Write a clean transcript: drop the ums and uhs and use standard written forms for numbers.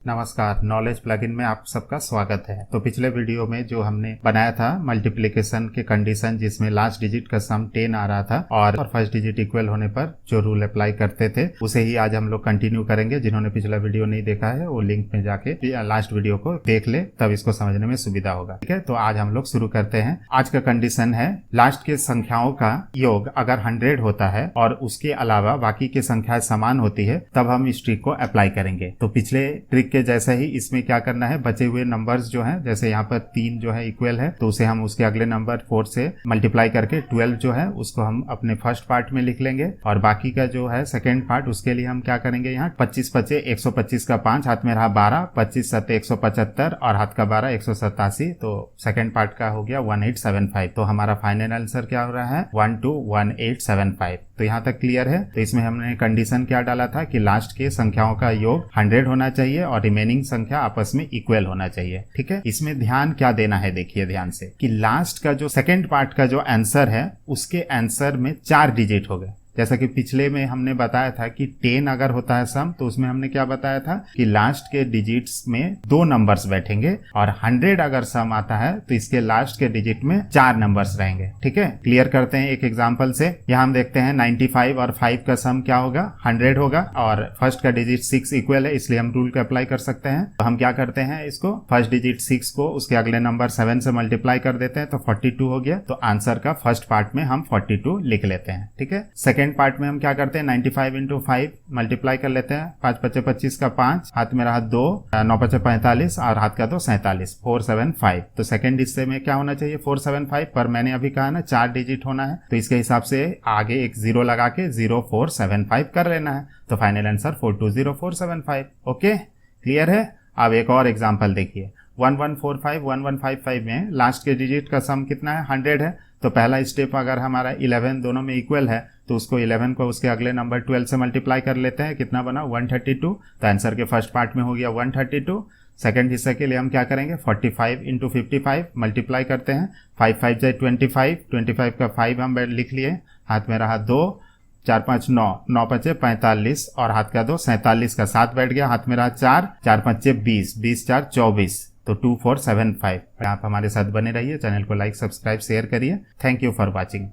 नमस्कार, knowledge plugin में आप सबका स्वागत है। तो पिछले वीडियो में जो हमने बनाया था मल्टीप्लिकेशन के कंडीशन, जिसमें लास्ट डिजिट का सम 10 आ रहा था और फर्स्ट डिजिट इक्वल होने पर जो रूल अप्लाई करते थे, उसे ही आज हम लोग कंटिन्यू करेंगे। जिन्होंने पिछला वीडियो नहीं देखा है वो लिंक में जाके लास्ट वीडियो को देख ले, तब इसको समझने में सुविधा होगा। ठीक है, तो आज हम लोग शुरू करते हैं। आज का कंडीशन है लास्ट के संख्याओं का योग अगर 100 होता है और उसके अलावा बाकी की संख्याएं समान होती है, तब हम इस ट्रिक को अप्लाई करेंगे। तो पिछले ट्रिक के जैसा ही इसमें क्या करना है, बचे हुए नंबर्स जो हैं, जैसे यहाँ पर 3 जो है इक्वल है, तो उसे हम उसके अगले नंबर 4 से मल्टीप्लाई करके 12 जो है उसको हम अपने फर्स्ट पार्ट में लिख लेंगे। और बाकी का जो है सेकंड पार्ट, उसके लिए हम क्या करेंगे, यहाँ 25 पचे 125 का 5, हाथ में रहा 12, 25 सत्ते 175 और हाथ का 12 187। तो सेकंड पार्ट का हो गया 1875। तो हमारा फाइनल आंसर क्या हो रहा है, 121875। तो यहाँ तक क्लियर है। तो इसमें हमने कंडीशन क्या डाला था कि लास्ट के संख्याओं का योग 100 होना चाहिए और रिमेनिंग संख्या आपस में इक्वल होना चाहिए। ठीक है, इसमें ध्यान क्या देना है, देखिए ध्यान से कि लास्ट का जो सेकंड पार्ट का जो आंसर है, उसके आंसर में 4 डिजिट हो गए। जैसा कि पिछले में हमने बताया था कि 10 अगर होता है सम, तो उसमें हमने क्या बताया था कि लास्ट के डिजिट्स में 2 नंबर्स बैठेंगे, और 100 अगर सम आता है तो इसके लास्ट के डिजिट में 4 नंबर्स रहेंगे। ठीक है, क्लियर करते हैं एक एग्जांपल से। यहाँ हम देखते हैं 95 और 5 का सम क्या होगा, 100 होगा, और फर्स्ट का डिजिट 6 इक्वल है, इसलिए हम रूल को अप्लाई कर सकते हैं। तो हम क्या करते हैं, इसको फर्स्ट डिजिट 6 को उसके अगले नंबर 7 से मल्टीप्लाई कर देते हैं, तो 42 हो गया। तो आंसर का फर्स्ट पार्ट में हम 42 लिख लेते हैं। ठीक है, सेकेंड पार्ट में हम क्या करते हैं, 95 इंटू 5 मल्टीप्लाई कर लेते हैं। 5 पचे 25 का 5, हाथ में रहा 2, 9 पचे 45 और हाथ का 2 47, 475। तो सेकंड हिस्से में क्या होना चाहिए, 475, पर मैंने अभी कहा ना 4 डिजिट होना है, तो इसके हिसाब से आगे एक 0 लगा के 0475 कर लेना है। तो फाइनल आंसर 420475। ओके, क्लियर है। अब एक और एग्जाम्पल देखिए, 1145 1155 में लास्ट के डिजिट का सम कितना है, 100 है। तो पहला स्टेप अगर हमारा 11 दोनों में इक्वल है, तो उसको 11 को उसके अगले नंबर 12 से मल्टीप्लाई कर लेते हैं। कितना बना, 132। तो आंसर के फर्स्ट पार्ट में हो गया 132। सेकंड हिस्से के लिए हम क्या करेंगे, 45 इंटू 55 मल्टीप्लाई करते हैं। 5 5 जाए 25, 25 का 5 हम लिख लिए, हाथ में रहा 2, 4 5 9, 9 पचे 45 और हाथ का 2 47 का 7 बैठ गया, हाथ में रहा 4, 4 पचे 20, 20 4 24। तो 2475। आप हमारे साथ बने रहिए, चैनल को लाइक सब्सक्राइब शेयर करिए। Thank you for watching.